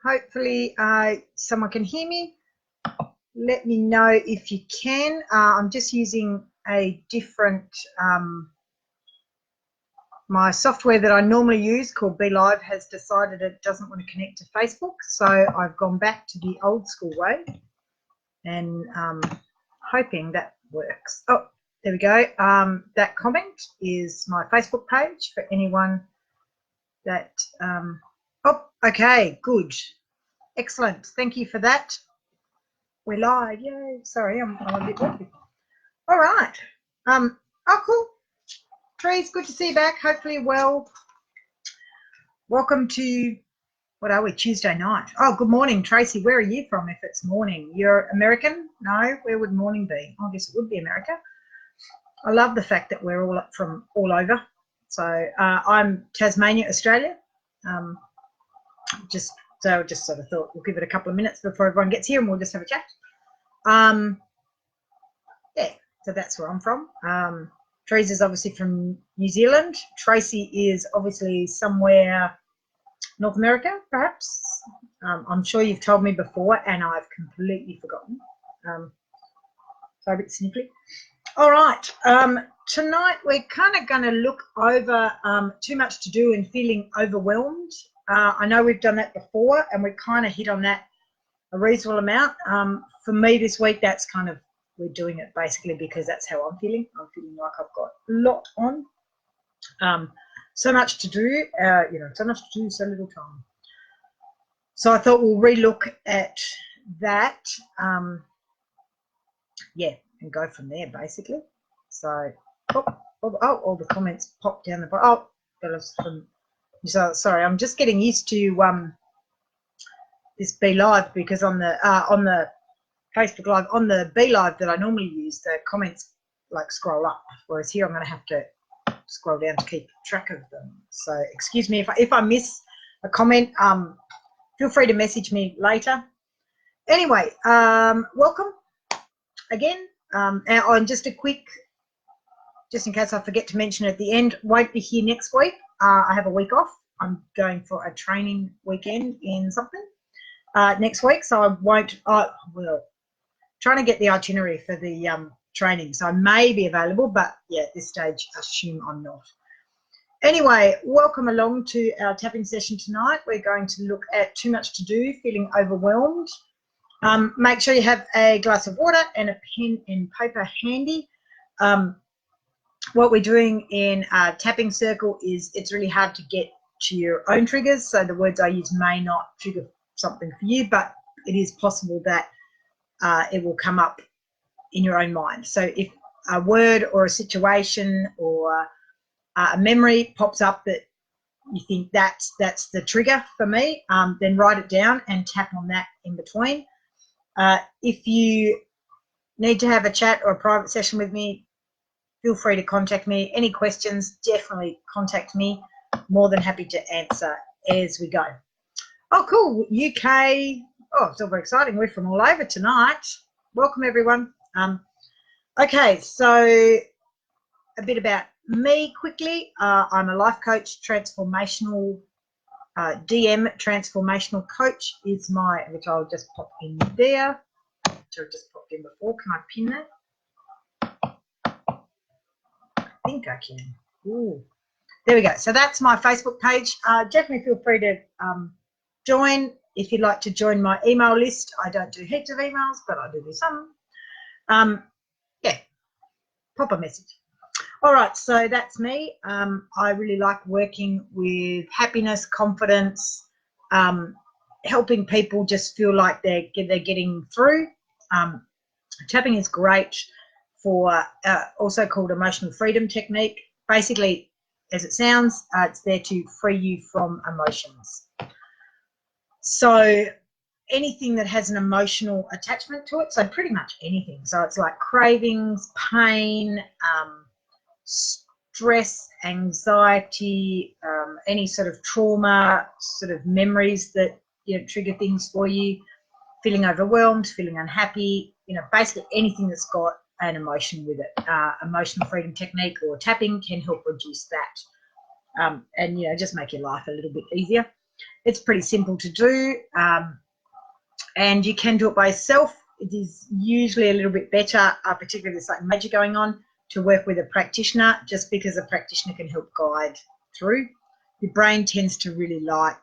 Hopefully someone can hear me. Let me know if you can. I'm just using a different, my software that I normally use called BeLive has decided it doesn't want to connect to Facebook. So I've gone back to the old school way and hoping that works. Oh, there we go. That comment is my Facebook page for anyone that, oh, okay, good. Excellent. Thank you for that. We're live. Yay. Sorry, I'm a bit wonky. All right. Oh, cool. Trees, good to see you back. Hopefully well. Welcome to, what are we, Tuesday night. Oh, good morning, Tracy. Where are you from if it's morning? You're American? No, where would morning be? I guess it would be America. I love the fact that we're all up from all over. So I'm Tasmania, Australia. Just sort of thought we'll give it a couple of minutes before everyone gets here and we'll just have a chat. Yeah, so that's where I'm from. Teresa is obviously from New Zealand. Tracy is obviously somewhere North America, perhaps. I'm sure you've told me before and I've completely forgotten. So a bit snippy. All right. Tonight we're kind of going to look over too much to do and feeling overwhelmed. I know we've done that before and we kind of hit on that a reasonable amount. For me this week, that's kind of, we're doing it basically because that's how I'm feeling. I'm feeling like I've got a lot on. So much to do, so much to do, so little time. So I thought we'll relook at that, yeah, and go from there basically. So, all the comments popped down the bottom. Oh, sorry, I'm just getting used to this BeLive because on the Facebook Live, on the BeLive that I normally use, the comments like scroll up, whereas here I'm going to have to scroll down to keep track of them. So excuse me if I miss a comment. Feel free to message me later. Anyway, welcome again. And just a quick, just in case I forget to mention at the end, won't be here next week. I have a week off. I'm going for a training weekend in something next week, so I won't. Trying to get the itinerary for the training, so I may be available, but yeah, at this stage, assume I'm not. Anyway, welcome along to our tapping session tonight. We're going to look at too much to do, feeling overwhelmed. Make sure you have a glass of water and a pen and paper handy. What we're doing in Tapping Circle is it's really hard to get to your own triggers, so the words I use may not trigger something for you, but it is possible that it will come up in your own mind. So if a word or a situation or a memory pops up that you think that's the trigger for me, then write it down and tap on that in between. If you need to have a chat or a private session with me, feel free to contact me. Any questions, definitely contact me. More than happy to answer as we go. Oh, cool. UK. Oh, it's all very exciting. We're from all over tonight. Welcome, everyone. Okay, so a bit about me quickly. I'm a life coach, transformational DM, transformational coach is which I'll just pop in there. So it just popped in before. Can I pin that? I think I can. Ooh. There we go. So that's my Facebook page. Definitely feel free to join. If you'd like to join my email list, I don't do heaps of emails, but I do some. Yeah, pop a message. All right, so that's me. I really like working with happiness, confidence, helping people just feel like they're getting through. Tapping is great for also called emotional freedom technique. Basically, as it sounds, it's there to free you from emotions. So anything that has an emotional attachment to it, so pretty much anything. So it's like cravings, pain, stress, anxiety, any sort of trauma, sort of memories that trigger things for you, feeling overwhelmed, feeling unhappy, basically anything that's got an emotion with it. Emotional freedom technique or tapping can help reduce that and just make your life a little bit easier. It's pretty simple to do, and you can do it by yourself. It is usually a little bit better, particularly if there's something major going on, to work with a practitioner, just because a practitioner can help guide through. Your brain tends to really like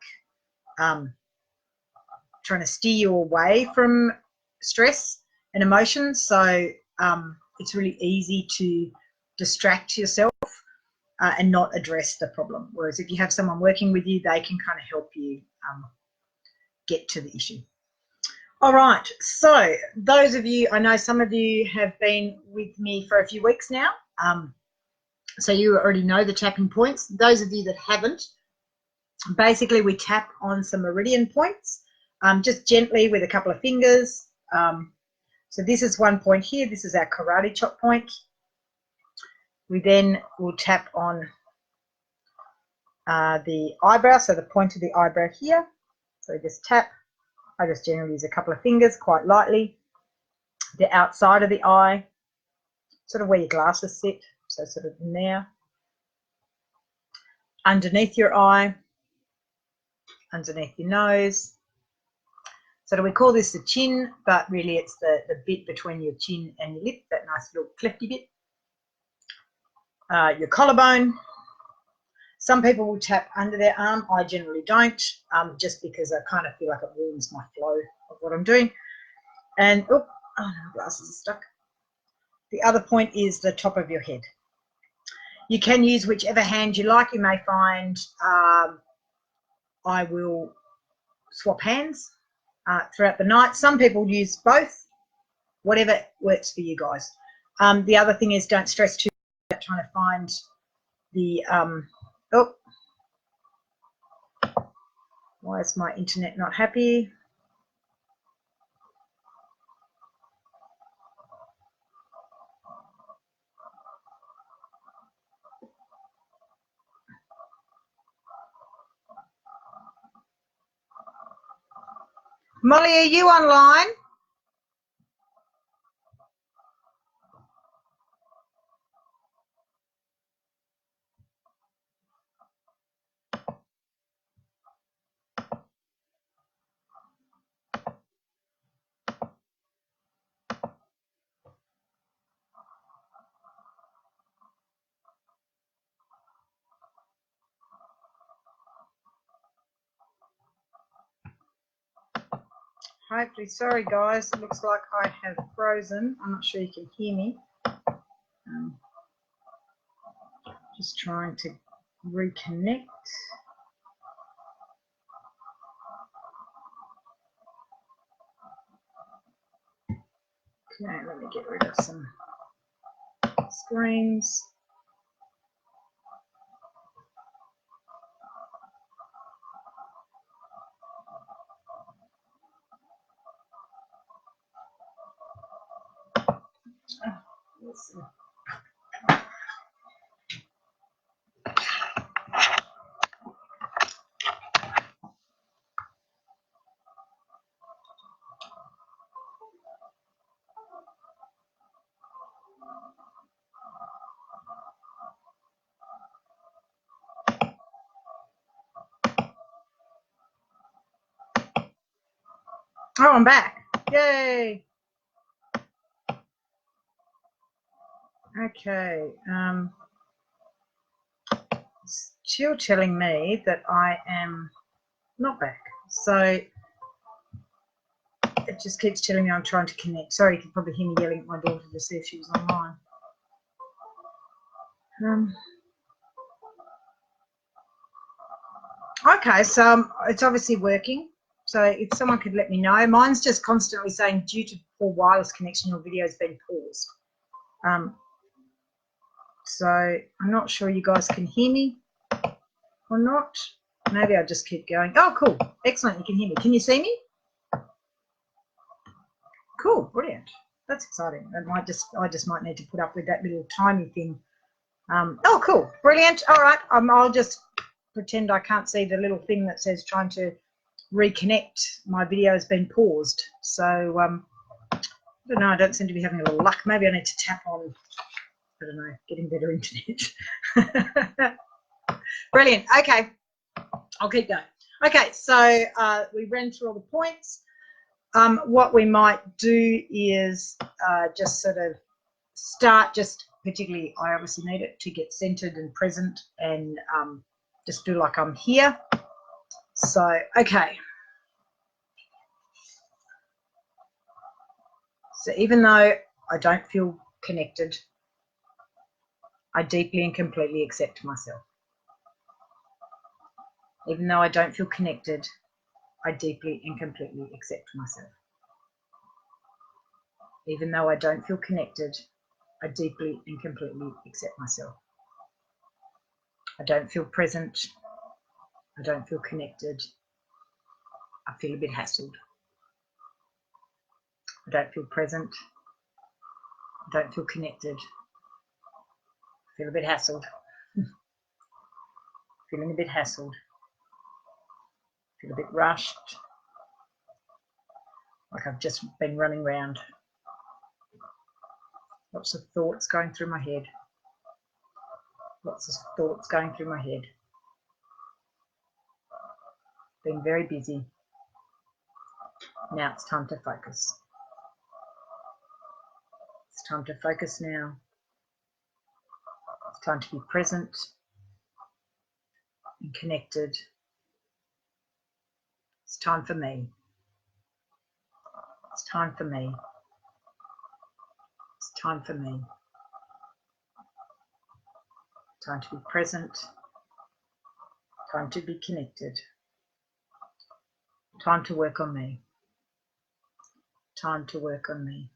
trying to steer you away from stress and emotions, so it's really easy to distract yourself and not address the problem. Whereas if you have someone working with you, they can kind of help you get to the issue. All right, so those of you, I know some of you have been with me for a few weeks now, so you already know the tapping points. Those of you that haven't, basically we tap on some meridian points, just gently with a couple of fingers. So this is one point here. This is our karate chop point. We then will tap on the eyebrow, so the point of the eyebrow here. So just tap. I just generally use a couple of fingers quite lightly. The outside of the eye, sort of where your glasses sit, so sort of in there. Underneath your eye, underneath your nose. So we call this the chin, but really it's the bit between your chin and your lip, that nice little clefty bit. Your collarbone. Some people will tap under their arm. I generally don't, just because I kind of feel like it ruins my flow of what I'm doing. And, oh no, glasses are stuck. The other point is the top of your head. You can use whichever hand you like. You may find I will swap hands throughout the night. Some people use both, whatever works for you guys. The other thing is, don't stress too much about trying to find the, oh, why is my internet not happy? Molly, are you online? Hopefully, sorry guys, it looks like I have frozen. I'm not sure you can hear me. Just trying to reconnect. Okay, let me get rid of some screens. Let's see. Oh, I'm back. Yay. Okay. It's still telling me that I am not back. So it just keeps telling me I'm trying to connect. Sorry, you can probably hear me yelling at my daughter to see if she was online. Okay, so it's obviously working. So if someone could let me know. Mine's just constantly saying, due to poor wireless connection, your video has been paused. So I'm not sure you guys can hear me or not. Maybe I'll just keep going. Oh, cool. Excellent. You can hear me. Can you see me? Cool. Brilliant. That's exciting. I just might need to put up with that little tiny thing. Oh, cool. Brilliant. All right. I'll just pretend I can't see the little thing that says trying to reconnect. My video has been paused. So I don't know. I don't seem to be having a little luck. Maybe I need to tap on, I don't know, getting better internet. Brilliant. Okay. I'll keep going. Okay, so we ran through all the points. What we might do is just sort of start, just particularly, I obviously need it to get centered and present, and just feel like I'm here. So, okay. So even though I don't feel connected, I deeply and completely accept myself. Even though I don't feel connected, I deeply and completely accept myself. Even though I don't feel connected, I deeply and completely accept myself. I don't feel present. I don't feel connected. I feel a bit hassled. I don't feel present. I don't feel connected. I feel a bit hassled. Feeling a bit hassled. Feel a bit rushed. Like I've just been running around. Lots of thoughts going through my head. Lots of thoughts going through my head. Being very busy. Now it's time to focus. It's time to focus now. It's time to be present and connected. It's time for me. It's time for me. It's time for me. Time to be present. Time to be connected. Time to work on me. Time to work on me.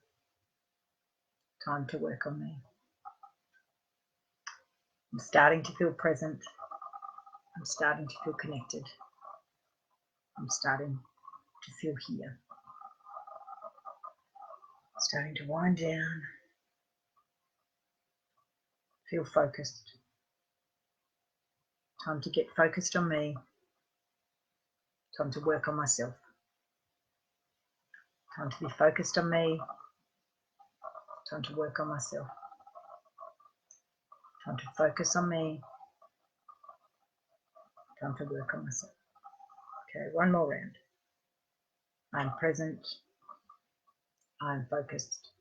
Time to work on me. I'm starting to feel present. I'm starting to feel connected. I'm starting to feel here. Starting to wind down. Feel focused. Time to get focused on me. Time to work on myself. Time to be focused on me. Time to work on myself. Time to focus on me. Time to work on myself. Okay, one more round. I'm present. I'm focused.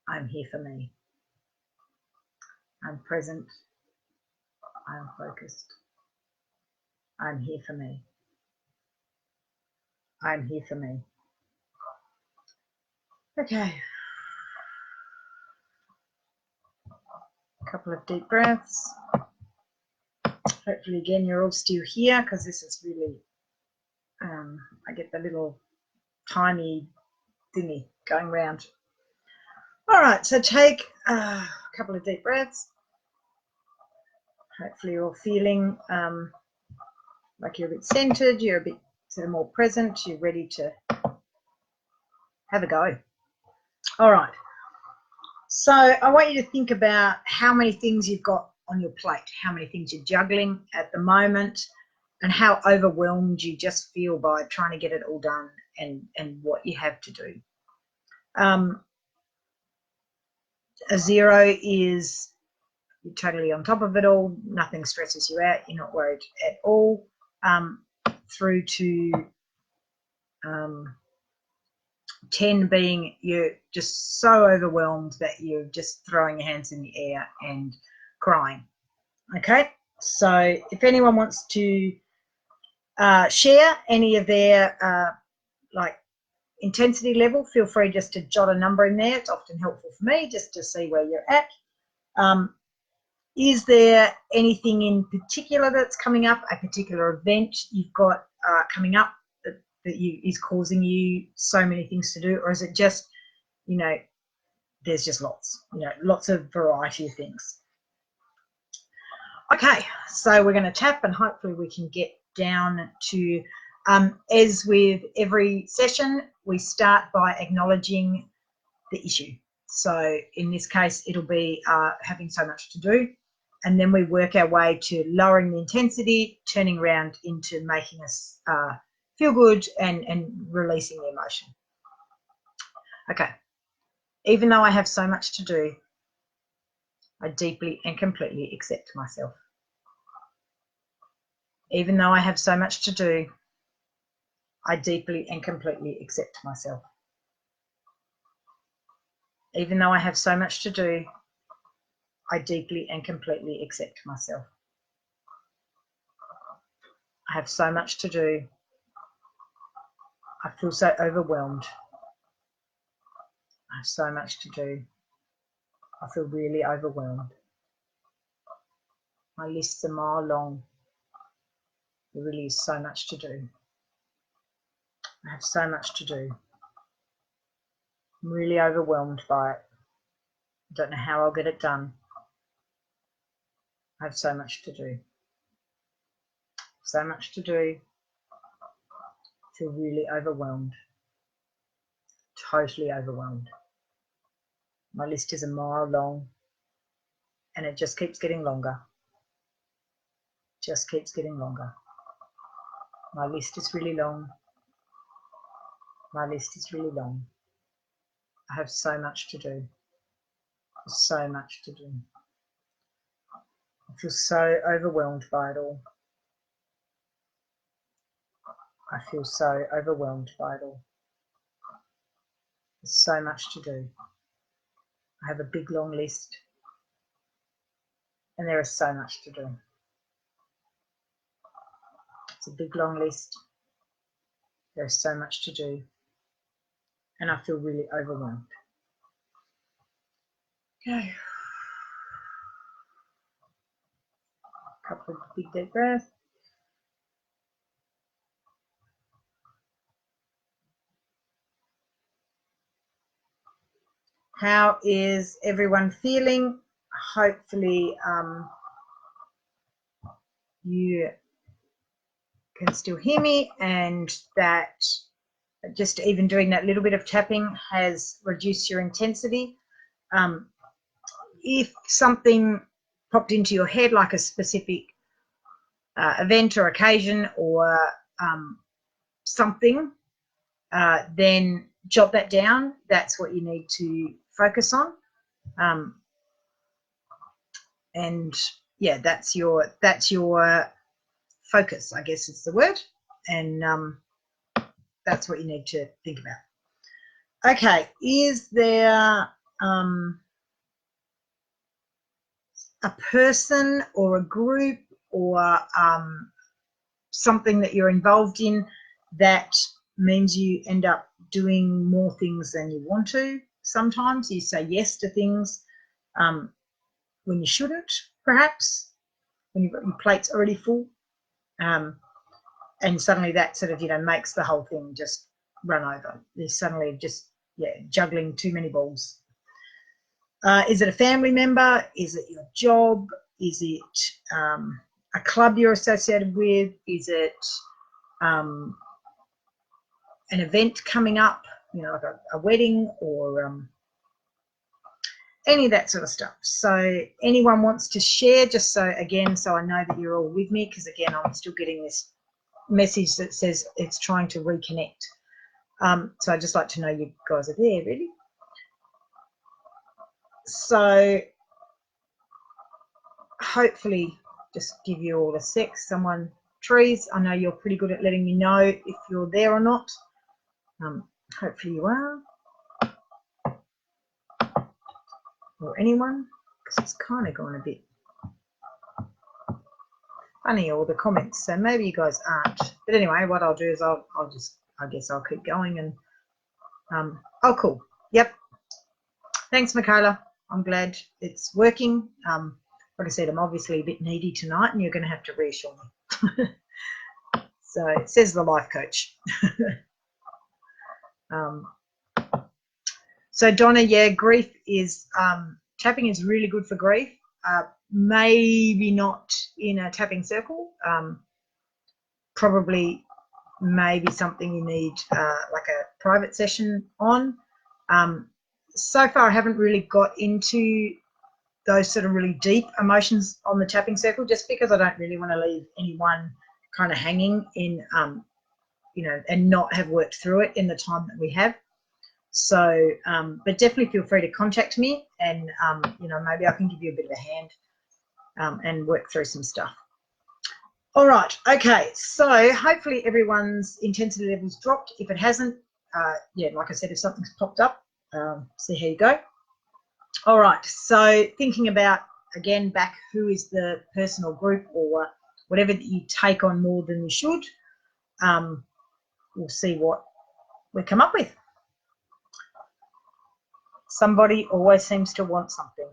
I'm here for me. I'm present. I'm focused. I'm here for me. I'm here for me. Okay. A couple of deep breaths. Hopefully, again, you're all still here, because this is really, I get the little tiny thingy going round. All right, so take a couple of deep breaths. Hopefully you're feeling like you're a bit centered, you're a bit sort of more present, you're ready to have a go. All right. So I want you to think about how many things you've got on your plate, how many things you're juggling at the moment, and how overwhelmed you just feel by trying to get it all done and what you have to do. A 0 is you're totally on top of it all, nothing stresses you out, you're not worried at all, through to 10 being you're just so overwhelmed that you're just throwing your hands in the air and crying. Okay, so if anyone wants to share any of their like intensity level, feel free just to jot a number in there. It's often helpful for me just to see where you're at. Is there anything in particular that's coming up, a particular event you've got coming up that is causing you so many things to do, or is it just, you know, there's just lots, you know, lots of variety of things? Okay, so we're going to tap and hopefully we can get down to, as with every session, we start by acknowledging the issue. So in this case, it'll be having so much to do. And then we work our way to lowering the intensity, turning around into making us feel good and releasing the emotion. Okay. Even though I have so much to do, I deeply and completely accept myself. Even though I have so much to do, I deeply and completely accept myself. Even though I have so much to do, I deeply and completely accept myself. I have so much to do. I feel so overwhelmed. I have so much to do. I feel really overwhelmed. My list's a mile long. There really is so much to do. I have so much to do. I'm really overwhelmed by it. I don't know how I'll get it done. I have so much to do. So much to do. I feel really overwhelmed. Totally overwhelmed. My list is a mile long and it just keeps getting longer. Just keeps getting longer. My list is really long. My list is really long. I have so much to do. So much to do. I feel so overwhelmed by it all. I feel so overwhelmed by it all. There's so much to do. I have a big long list and there is so much to do. It's a big long list. There's so much to do and I feel really overwhelmed. Okay. A couple of big deep breaths. How is everyone feeling? Hopefully you can still hear me and that just even doing that little bit of tapping has reduced your intensity. If something popped into your head, like a specific event or occasion or something, then jot that down. That's what you need to focus on. And yeah, that's your focus, I guess is the word. And that's what you need to think about. Okay, is there a person or a group or something that you're involved in that means you end up doing more things than you want to? Sometimes you say yes to things when you shouldn't, perhaps, when you've got your plate's already full. And suddenly that sort of, makes the whole thing just run over. There's suddenly just, juggling too many balls. Is it a family member? Is it your job? Is it a club you're associated with? Is it an event coming up, like a wedding or any of that sort of stuff? So anyone wants to share, just so I know that you're all with me, because again, I'm still getting this message that says it's trying to reconnect. So I'd just like to know you guys are there, really. So hopefully just give you all a sec. Trees, I know you're pretty good at letting me know if you're there or not. Hopefully you are. Or anyone, because it's kind of gone a bit funny, all the comments, so maybe you guys aren't. But anyway, what I'll do is I guess I'll keep going and oh, cool. Yep. Thanks, Michaela. I'm glad it's working. Like I said, I'm obviously a bit needy tonight and you're going to have to reassure me. So it says the life coach. So Donna, yeah, grief is, tapping is really good for grief. Maybe not in a tapping circle. Probably maybe something you need like a private session on. So far I haven't really got into those sort of really deep emotions on the tapping circle, just because I don't really want to leave anyone kind of hanging in, and not have worked through it in the time that we have. So, but definitely feel free to contact me and, maybe I can give you a bit of a hand and work through some stuff. All right, okay, so hopefully everyone's intensity levels dropped. If it hasn't, yeah, like I said, if something's popped up, see how you go. All right, so thinking about, again, back who is the person or group or whatever that you take on more than you should, we'll see what we come up with. Somebody always seems to want something.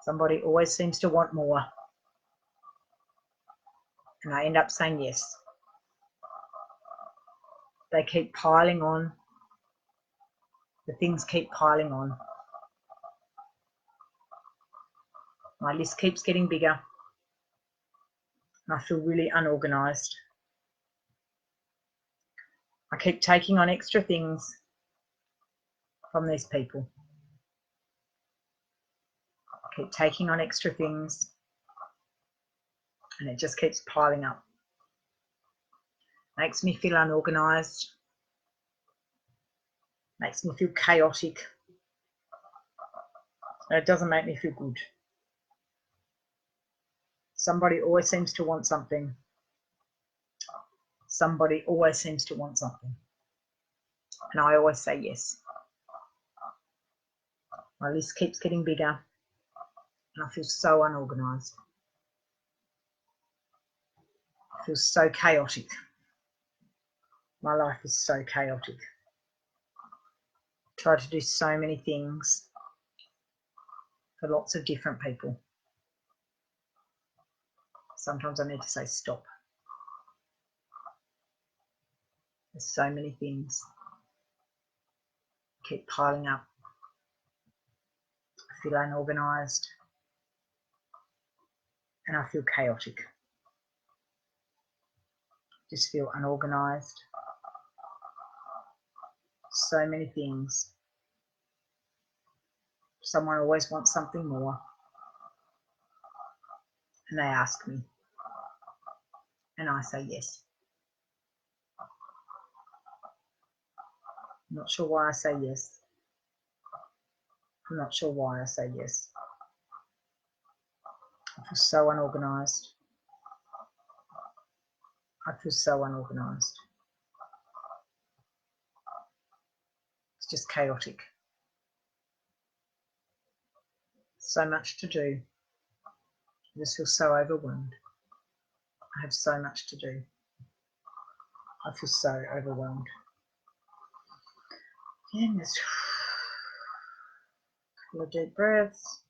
Somebody always seems to want more. And I end up saying yes. They keep piling on. The things keep piling on. My list keeps getting bigger. And I feel really unorganized. I keep taking on extra things from these people. I keep taking on extra things. And it just keeps piling up. Makes me feel unorganized. Makes me feel chaotic. And it doesn't make me feel good. Somebody always seems to want something. Somebody always seems to want something. And I always say yes. My list keeps getting bigger. And I feel so unorganized. I feel so chaotic. My life is so chaotic. I try to do so many things for lots of different people. Sometimes I need to say stop. There's so many things keep piling up. I feel unorganized and I feel chaotic. Just feel unorganized. So many things. Someone always wants something more. And they ask me. And I say yes. I'm not sure why I say yes. I'm not sure why I say yes. I feel so unorganized. I feel so unorganized. It's just chaotic. So much to do. I just feel so overwhelmed. I have so much to do. I feel so overwhelmed. And just a couple of deep breaths.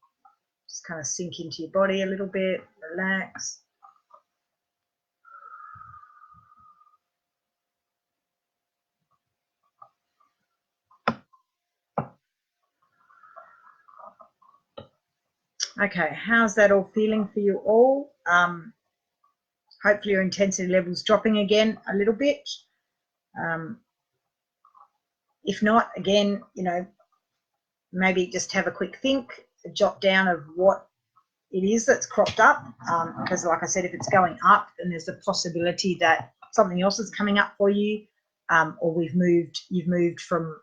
Just kind of sink into your body a little bit. Relax. Okay, how's that all feeling for you all? Hopefully your intensity level's dropping again a little bit. If not, again, maybe just have a quick think, a jot down of what it is that's cropped up. Because like I said, if it's going up, then there's a possibility that something else is coming up for you, or you've moved from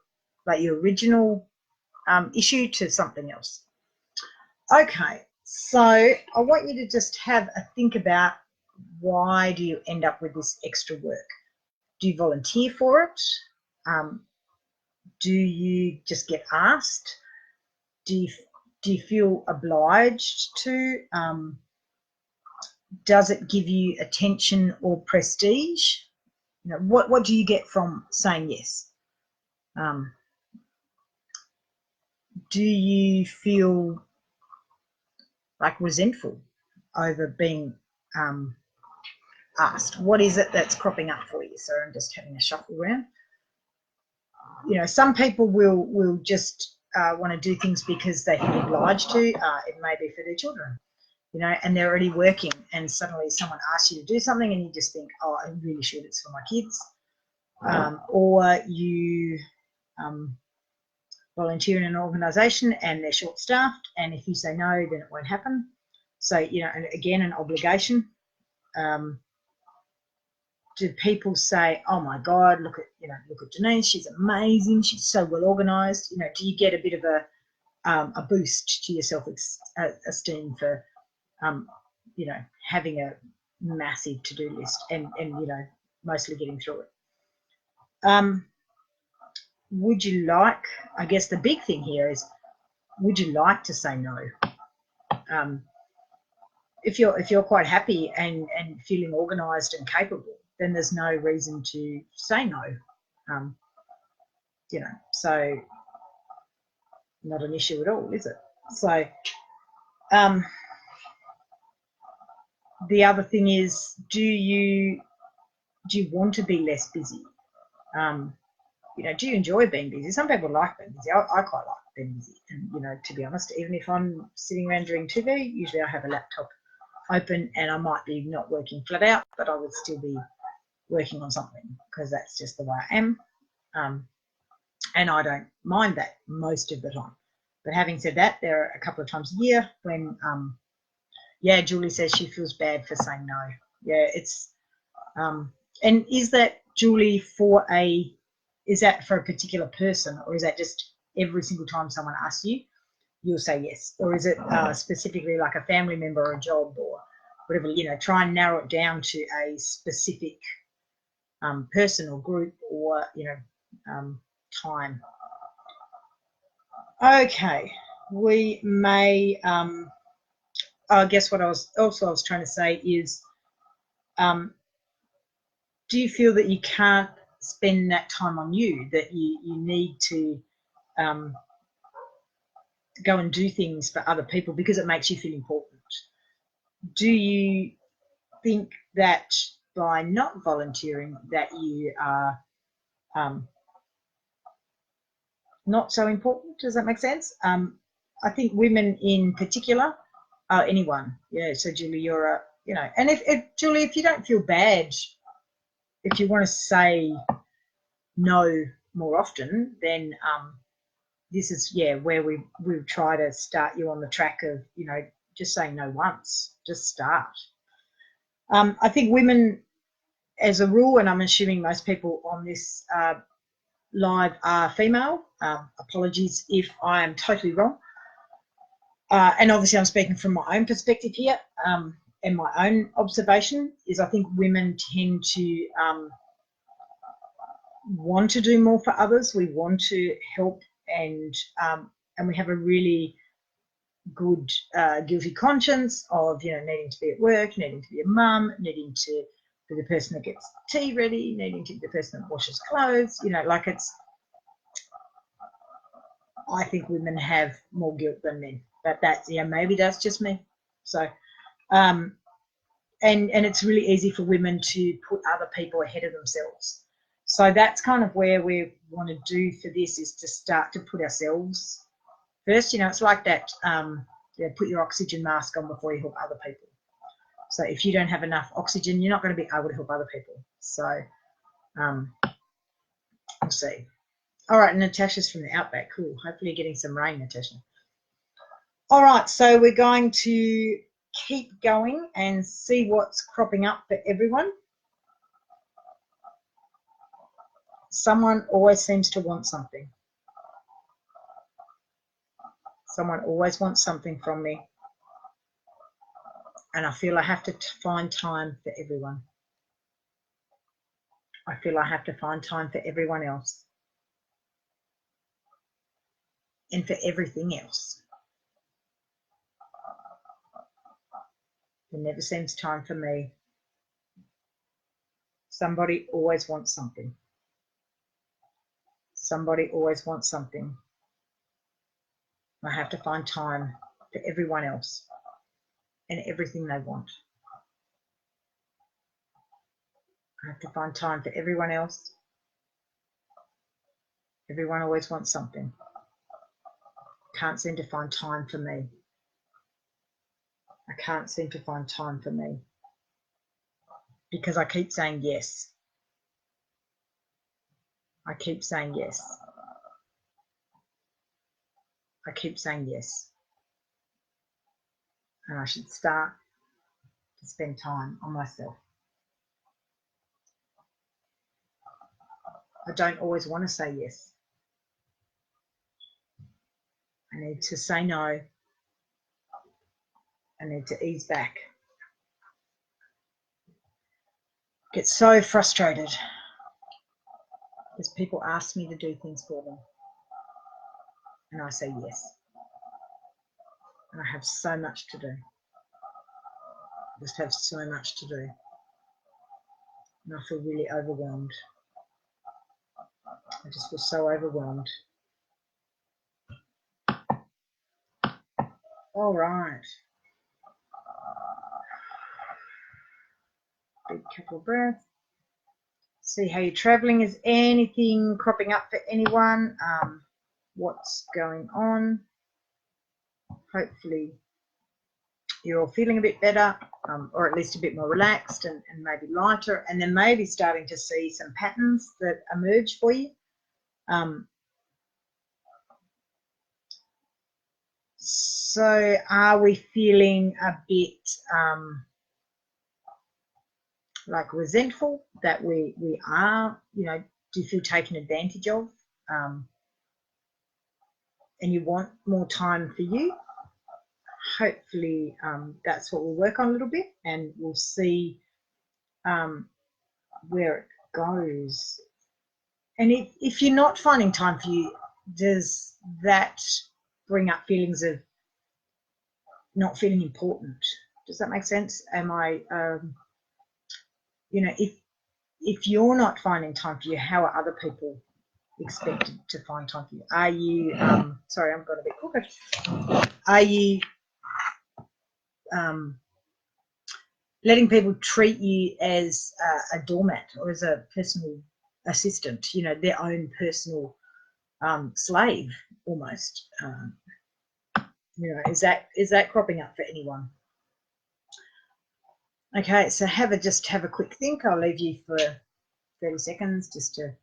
like your original issue to something else. Okay, so I want you to just have a think about, why do you end up with this extra work? Do you volunteer for it? Do you just get asked? Do you feel obliged to? Does it give you attention or prestige? What do you get from saying yes? Do you feel like resentful over being asked? What is it that's cropping up for you? So I'm just having a shuffle around. Some people will just want to do things because they feel obliged to. It may be for their children, and they're already working, and suddenly someone asks you to do something and you just think, oh, I really should, it's for my kids. Or you volunteer in an organisation and they're short-staffed, and if you say no, then it won't happen. So, and again, an obligation. Do people say, oh my God, look at Denise, she's amazing, she's so well organised? Do you get a bit of a boost to your self-esteem for you know, having a massive to-do list and you know, mostly getting through it. Would you like, I guess the big thing here is, would you like to say no? If you're quite happy and feeling organised and capable, then there's no reason to say no. You know, so not an issue at all, is it? So the other thing is, do you want to be less busy? You know, do you enjoy being busy? Some people like being busy. I quite like being busy. And, you know, to be honest, even if I'm sitting around doing TV, usually I have a laptop open and I might be not working flat out, but I would still be working on something because that's just the way I am. And I don't mind that most of the time. But having said that, there are a couple of times a year when, yeah, Julie says she feels bad for saying no. Yeah, it's, and is that, Julie, is that for a particular person, or is that just every single time someone asks you, you'll say yes? Or is it specifically like a family member or a job or whatever? You know, try and narrow it down to a specific person or group or, you know, time. Okay, we may, I guess what I was trying to say is, do you feel that you can't spend that time on you, that you need to go and do things for other people because it makes you feel important? Do you think that by not volunteering that you are not so important? Does that make sense? I think women in particular, anyone, yeah. So Julie, you're a, you know, and if Julie, if you don't feel bad, if you want to say no more often, then this is, yeah, where we try to start you on the track of, you know, just saying no once, just start. I think women, as a rule, and I'm assuming most people on this live are female. Apologies if I am totally wrong. And obviously I'm speaking from my own perspective here, and my own observation is I think women tend to want to do more for others. We want to help, and we have a really good guilty conscience of, you know, needing to be at work, needing to be a mum, needing to be the person that gets tea ready, needing to be the person that washes clothes, you know, like it's, I think women have more guilt than men, but that's, yeah, maybe that's just me. So, and it's really easy for women to put other people ahead of themselves. So that's kind of where we want to do for this, is to start to put ourselves first. You know, it's like that, yeah, put your oxygen mask on before you help other people. So if you don't have enough oxygen, you're not going to be able to help other people. So we'll see. All right, Natasha's from the Outback. Cool. Hopefully you're getting some rain, Natasha. All right, so we're going to keep going and see what's cropping up for everyone. Someone always seems to want something. Someone always wants something from me. And I feel I have to find time for everyone. I feel I have to find time for everyone else. And for everything else. There never seems time for me. Somebody always wants something. Somebody always wants something. I have to find time for everyone else and everything they want. I have to find time for everyone else. Everyone always wants something. Can't seem to find time for me. I can't seem to find time for me because I keep saying yes. I keep saying yes. I keep saying yes. And I should start to spend time on myself. I don't always want to say yes. I need to say no. I need to ease back. get so frustrated because people ask me to do things for them. And I say yes. And I have so much to do. I just have so much to do. And I feel really overwhelmed. I just feel so overwhelmed. All right. Big couple of breaths. See how you're traveling. Is anything cropping up for anyone? What's going on? Hopefully you're all feeling a bit better, or at least a bit more relaxed and maybe lighter, and then maybe starting to see some patterns that emerge for you. So are we feeling a bit like resentful that we are, you know, do you feel taken advantage of, and you want more time for you? Hopefully that's what we'll work on a little bit, and we'll see where it goes. And if you're not finding time for you, does that bring up feelings of not feeling important? Does that make sense? Am I, you know, if you're not finding time for you, how are other people expected to find time for you? Are you, sorry, I've got a bit crooked. Are you letting people treat you as a doormat or as a personal assistant, you know, their own personal slave almost? You know, is that cropping up for anyone? Okay, so just have a quick think. I'll leave you for 30 seconds just to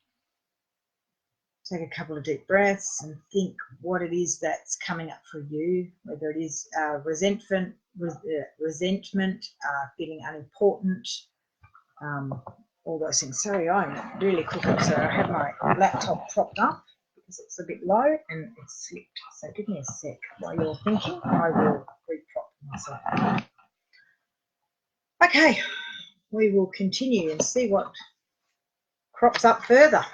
take a couple of deep breaths and think what it is that's coming up for you, whether it is resentment, feeling unimportant, all those things. Sorry, I'm really cooking, so I have my laptop propped up because it's a bit low and it's slipped. So give me a sec while you're thinking. I will reprop myself. Okay, we will continue and see what crops up further.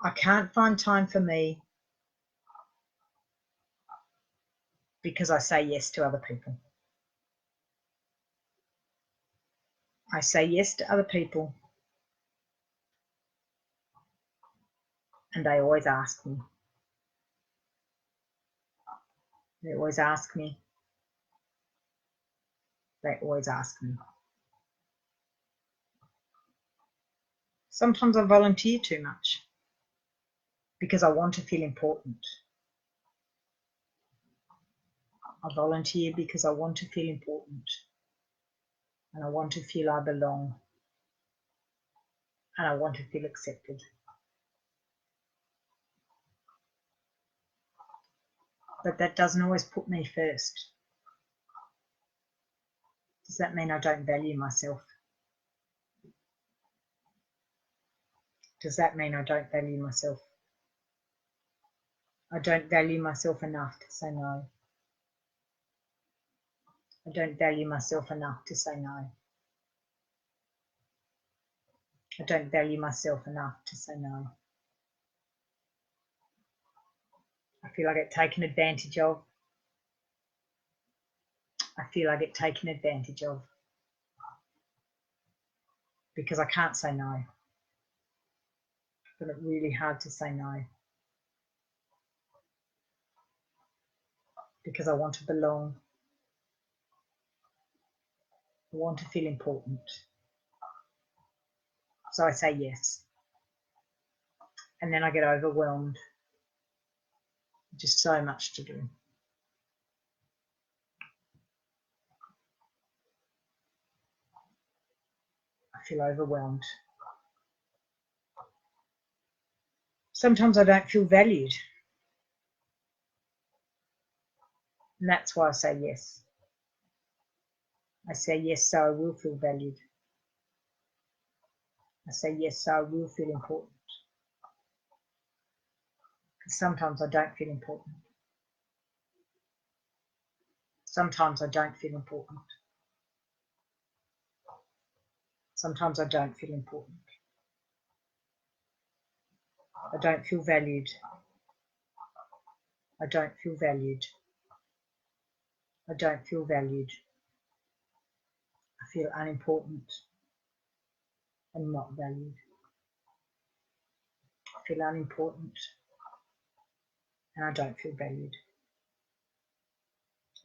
I can't find time for me because I say yes to other people. I say yes to other people, and they always ask me. They always ask me. They always ask me. Sometimes I volunteer too much because I want to feel important. I volunteer because I want to feel important, and I want to feel I belong, and I want to feel accepted. But that doesn't always put me first. Does that mean I don't value myself? Does that mean I don't value myself? I don't value myself enough to say no. I don't value myself enough to say no. I don't value myself enough to say no. I feel I get taken advantage of. I feel I get taken advantage of because I can't say no. I find it really hard to say no because I want to belong. I want to feel important. So I say yes. And then I get overwhelmed. Just so much to do. I feel overwhelmed. Sometimes I don't feel valued. And that's why I say yes. I say yes so I will feel valued. I say yes so I will feel important. Because sometimes I don't feel important. Sometimes I don't feel important. Sometimes I don't feel important. I don't feel valued. I don't feel valued. I don't feel valued. I feel unimportant and not valued. I feel unimportant and I don't feel valued.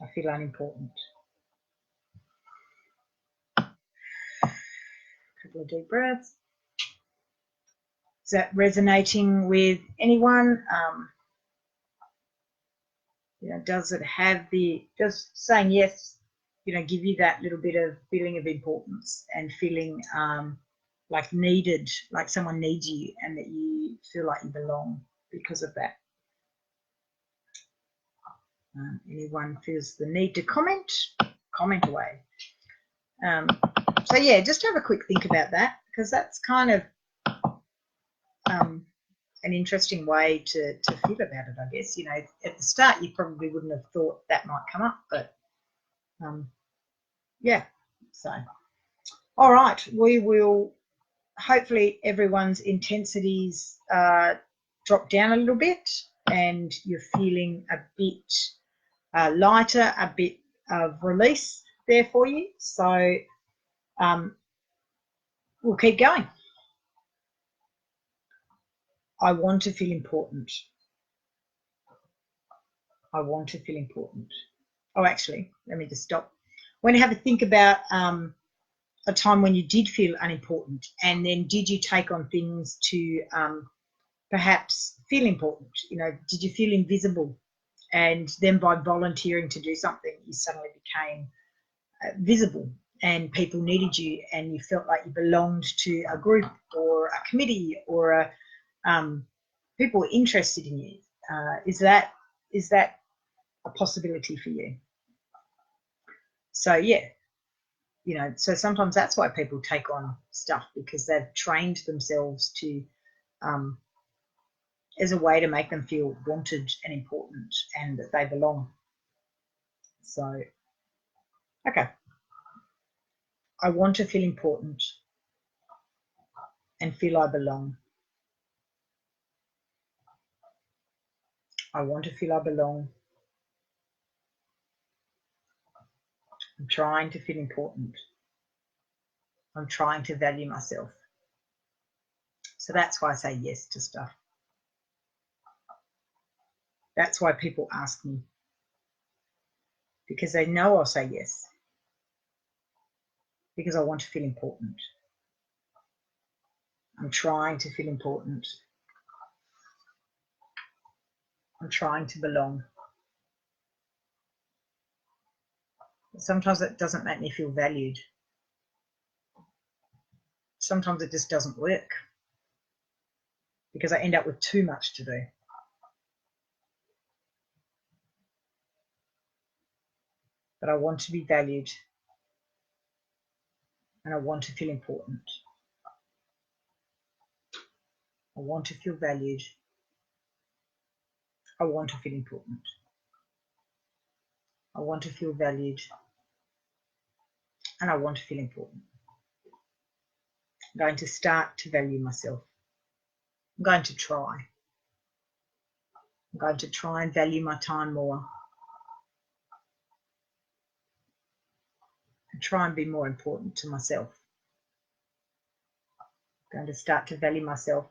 I feel unimportant. A couple of deep breaths. Is that resonating with anyone? Does it have does saying yes, give you that little bit of feeling of importance and feeling like needed, like someone needs you and that you feel like you belong because of that? Anyone feels the need to comment away. So yeah, just have a quick think about that, because that's kind of an interesting way to feel about it, I guess. At the start you probably wouldn't have thought that might come up, but yeah. So all right, we will, hopefully everyone's intensities drop down a little bit and you're feeling a bit lighter, a bit of release there for you. So we'll keep going. I want to feel important. I want to feel important. Oh, actually, let me just stop. When you have a think about a time when you did feel unimportant, and then did you take on things to perhaps feel important? Did you feel invisible? And then by volunteering to do something, you suddenly became visible and people needed you and you felt like you belonged to a group or a committee or people were interested in you. Is that a possibility for you? So yeah, so sometimes that's why people take on stuff, because they've trained themselves to as a way to make them feel wanted and important and that they belong. So okay, I want to feel important and feel I belong. I want to feel I belong. I'm trying to feel important. I'm trying to value myself. So that's why I say yes to stuff. That's why people ask me, because they know I'll say yes, because I want to feel important. I'm trying to feel important. I'm trying to belong. Sometimes it doesn't make me feel valued. Sometimes it just doesn't work because I end up with too much to do. But I want to be valued and I want to feel important. I want to feel valued. I want to feel important. I want to feel valued and I want to feel important. I'm going to start to value myself. I'm going to try. I'm going to try and value my time more and try and be more important to myself. I'm going to start to value myself,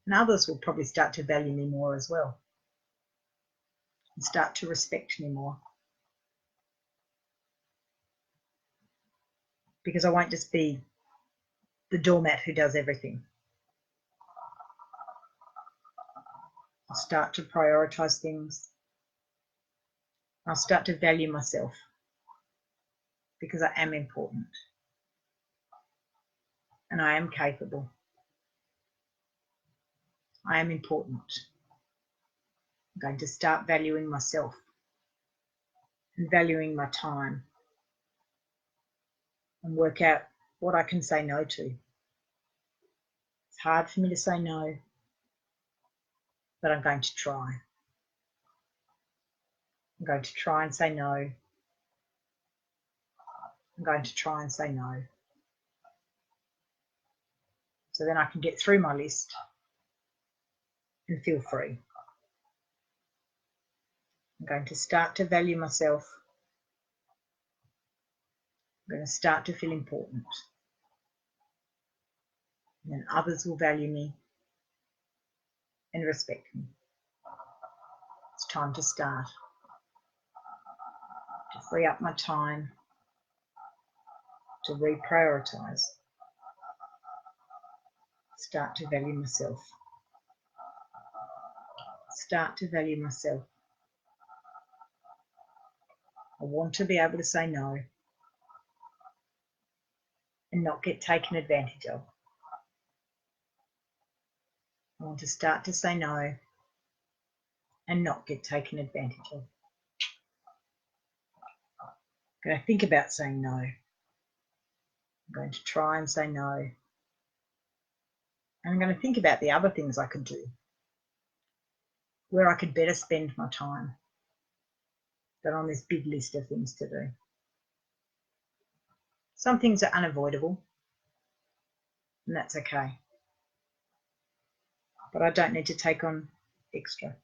and others will probably start to value me more as well and start to respect me more, because I won't just be the doormat who does everything. I'll start to prioritize things. I'll start to value myself because I am important and I am capable. I am important. I'm going to start valuing myself and valuing my time and work out what I can say no to. It's hard for me to say no, but I'm going to try. I'm going to try and say no I'm going to try and say no. So then I can get through my list and feel free. I'm going to start to value myself. I'm going to start to feel important. And then others will value me and respect me. It's time to start. To free up my time. To reprioritize. Start to value myself. Start to value myself. I want to be able to say no and not get taken advantage of. I want to start to say no and not get taken advantage of. I'm going to think about saying no. I'm going to try and say no. And I'm going to think about the other things I could do, where I could better spend my time than on this big list of things to do. Some things are unavoidable, and that's okay. But I don't need to take on extra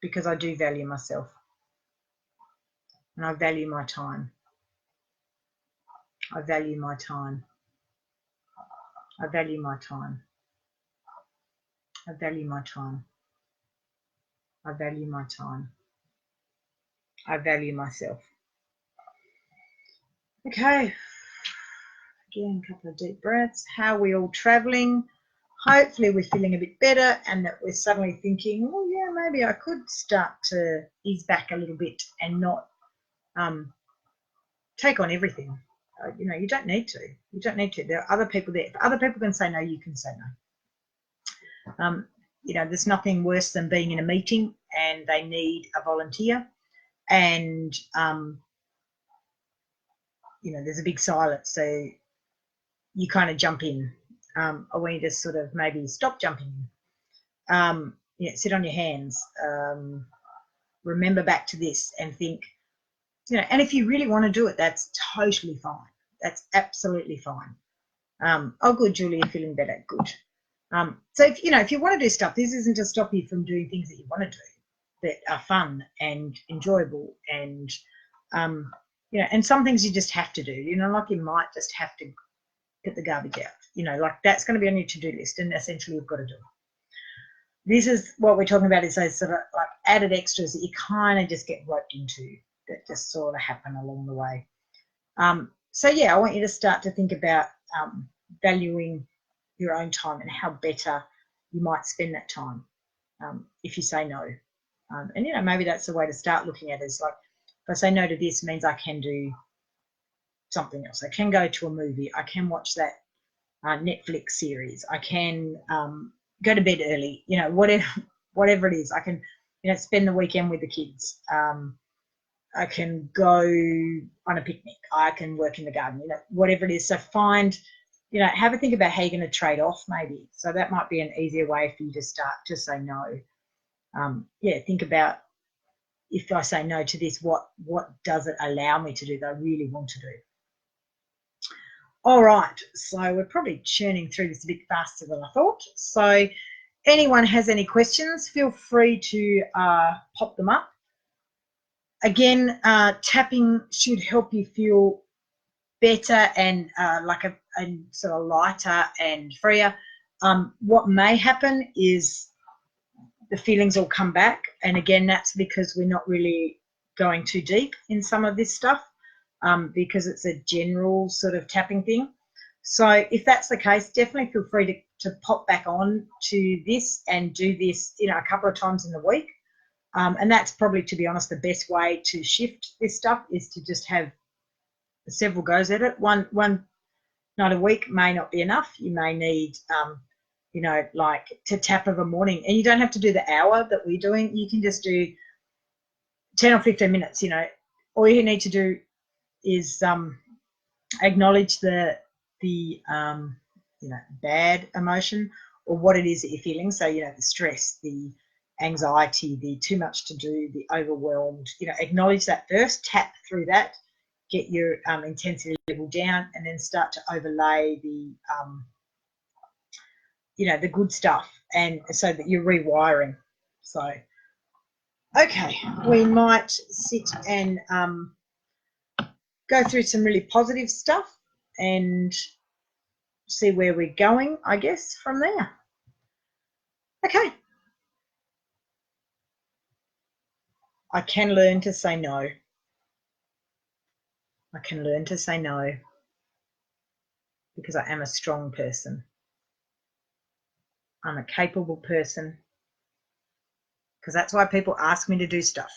because I do value myself and I value my time. I value my time. I value my time. I value my time. I value my time. I value myself. Okay. Again, a couple of deep breaths. How are we all traveling? Hopefully we're feeling a bit better and that we're suddenly thinking, oh yeah, maybe I could start to ease back a little bit and not take on everything. You know, you don't need to. You don't need to. There are other people there. If other people can say no, you can say no. You know, there's nothing worse than being in a meeting and they need a volunteer and, you know, there's a big silence. So you kind of jump in. Or when you just sort of maybe stop jumping in. You know, sit on your hands. Remember back to this and think, you know, and if you really want to do it, that's totally fine. That's absolutely fine. Oh, good, Julie, you're feeling better. Good. So, if, you know, if you want to do stuff, this isn't to stop you from doing things that you want to do that are fun and enjoyable and, you know, and some things you just have to do. You know, like you might just have to get the garbage out. You know, like that's going to be on your to-do list and essentially you've got to do it. This is what we're talking about is those sort of like added extras that you kind of just get roped into that just sort of happen along the way. So, yeah, I want you to start to think about valuing your own time and how better you might spend that time if you say no. And, you know, maybe that's the way to start looking at it is like, if I say no to this, it means I can do something else. I can go to a movie. I can watch that Netflix series. I can go to bed early, you know, whatever it is. I can, you know, spend the weekend with the kids. I can go on a picnic. I can work in the garden, you know, whatever it is. So find, you know, have a think about how you're going to trade off maybe. So that might be an easier way for you to start to say no. Yeah, think about if I say no to this, what does it allow me to do that I really want to do? All right, so we're probably churning through this a bit faster than I thought. So anyone has any questions, feel free to pop them up. Again, tapping should help you feel better and like a sort of lighter and freer. What may happen is the feelings will come back. And again, that's because we're not really going too deep in some of this stuff because it's a general sort of tapping thing. So if that's the case, definitely feel free to pop back on to this and do this, you know, a couple of times in the week. And that's probably, to be honest, the best way to shift this stuff is to just have several goes at it. One night a week may not be enough. You may need, you know, like to tap of a morning. And you don't have to do the hour that we're doing. You can just do 10 or 15 minutes, you know. All you need to do is acknowledge the you know, bad emotion or what it is that you're feeling. So, you know, the stress, the anxiety, the too much to do, the overwhelmed. Acknowledge that first, tap through that, get your intensity level down, and then start to overlay the the good stuff, and so that you're rewiring. So okay, we might sit and go through some really positive stuff and see where we're going, I guess, from there. Okay. I can learn to say no. I can learn to say no because I am a strong person. I'm a capable person, because that's why people ask me to do stuff,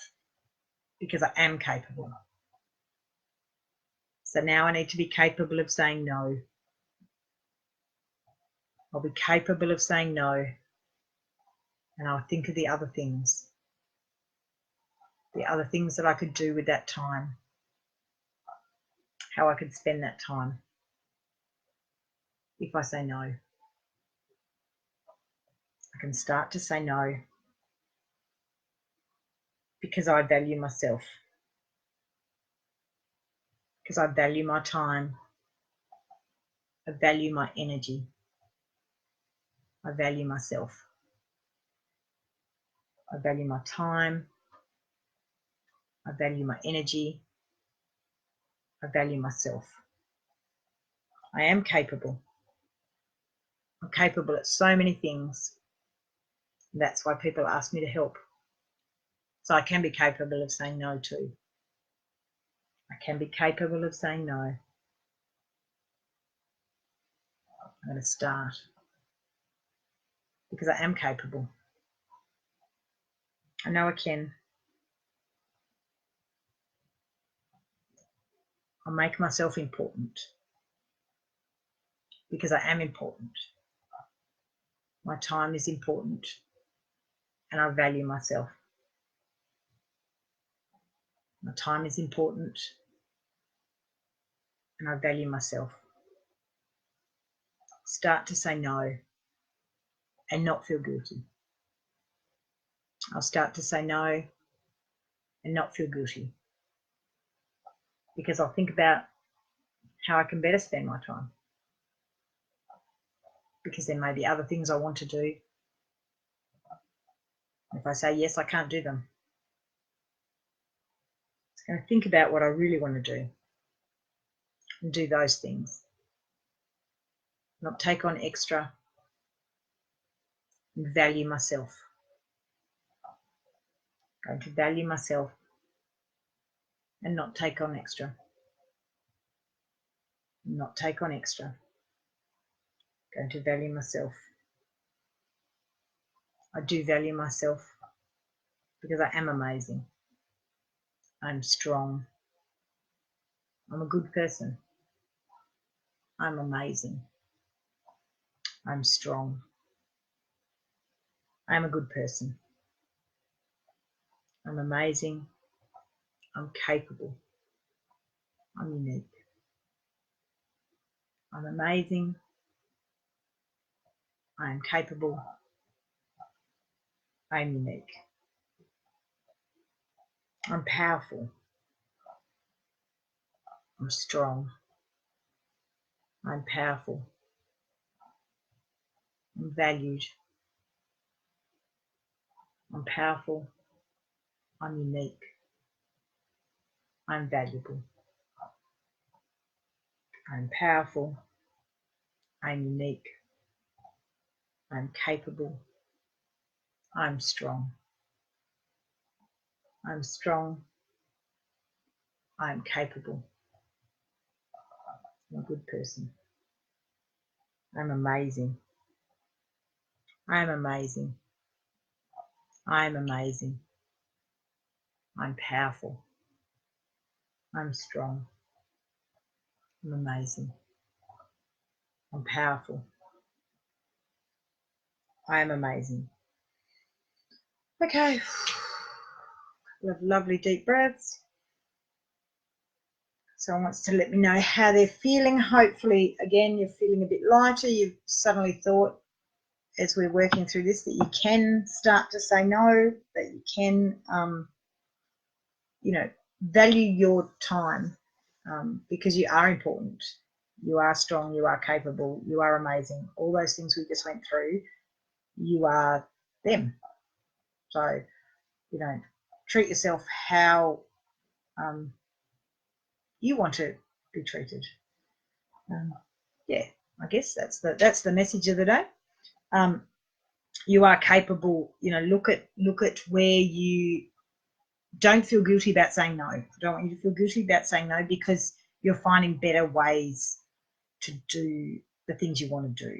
because I am capable. So now I need to be capable of saying no. I'll be capable of saying no, and I'll think of the other things that I could do with that time, how I could spend that time if I say no. I can start to say no because I value myself, because I value my time, I value my energy, I value myself. I value my time, I value my energy, I value myself. I am capable. I'm capable at so many things. That's why people ask me to help. So I can be capable of saying no too. I can be capable of saying no. I'm going to start because I am capable. I know I can. I'll make myself important because I am important. My time is important and I value myself. My time is important and I value myself. Start to say no and not feel guilty. I'll start to say no and not feel guilty, because I'll think about how I can better spend my time, because there may be other things I want to do. If I say yes, I can't do them. I'm going to think about what I really want to do and do those things, not take on extra, and value myself. I'm going to value myself and not take on extra. Not take on extra. I'm going to value myself. I do value myself because I am amazing. I'm strong. I'm a good person. I'm amazing. I'm strong. I'm a good person. I'm amazing. I'm capable. I'm unique. I'm amazing. I am capable. I am unique. I'm powerful. I'm strong. I'm powerful. I'm valued. I'm powerful. I'm unique. I'm valuable. I'm powerful. I'm unique. I'm capable. I'm strong. I'm strong. I'm capable. I'm a good person. I'm amazing. I'm amazing. I'm amazing. I'm powerful. I'm strong. I'm amazing. I'm powerful. I am amazing. Okay. Lovely deep breaths. Someone wants to let me know how they're feeling. Hopefully, again, you're feeling a bit lighter. You've suddenly thought, as we're working through this, that you can start to say no, that you can, you know, value your time, because you are important, you are strong, you are capable, you are amazing. All those things we just went through, you are them. So, you know, treat yourself how you want to be treated. Yeah, I guess that's the message of the day. You are capable. You know, look at where you don't feel guilty about saying no. I don't want you to feel guilty about saying no, because you're finding better ways to do the things you want to do.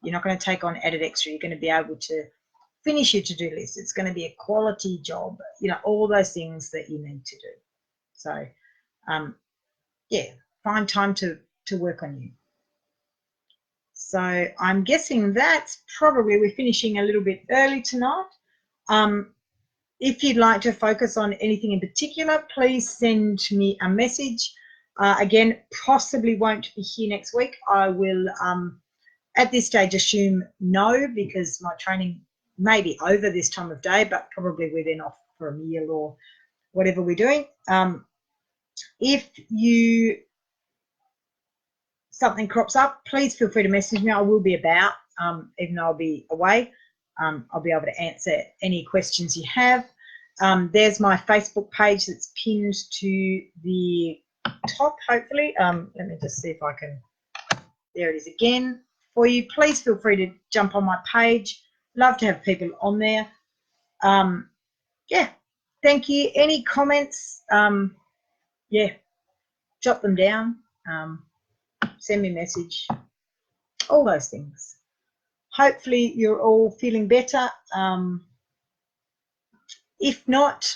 You're not going to take on added extra. You're going to be able to finish your to-do list. It's going to be a quality job. You know, all those things that you need to do. So, yeah, find time to work on you. So I'm guessing that's probably, we're finishing a little bit early tonight. If you'd like to focus on anything in particular, please send me a message. Again, possibly won't be here next week. I will, at this stage, assume no, because my training may be over this time of day, but probably we're then off for a meal or whatever we're doing. If something crops up, please feel free to message me. I will be about, even though I'll be away. I'll be able to answer any questions you have. There's my Facebook page that's pinned to the top, hopefully. Let me just see if I can, there it is again for you. Please feel free to jump on my page. Love to have people on there. Yeah, thank you. Any comments? Yeah, jot them down. Send me a message. All those things. Hopefully you're all feeling better. If not,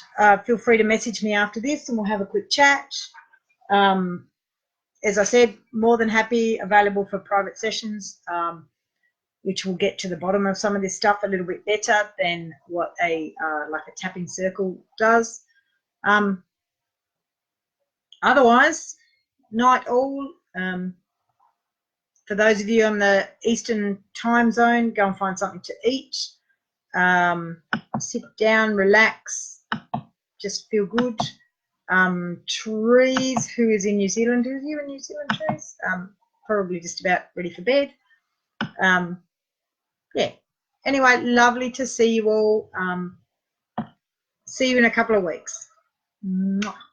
feel free to message me after this and we'll have a quick chat. As I said, more than happy, available for private sessions, which will get to the bottom of some of this stuff a little bit better than what a like a tapping circle does. Otherwise, night all. For those of you on the Eastern time zone, go and find something to eat. Sit down, relax, just feel good. Trees, who is in New Zealand? Are you in New Zealand, Trees? Probably just about ready for bed. Yeah. Anyway, lovely to see you all. See you in a couple of weeks. Mwah.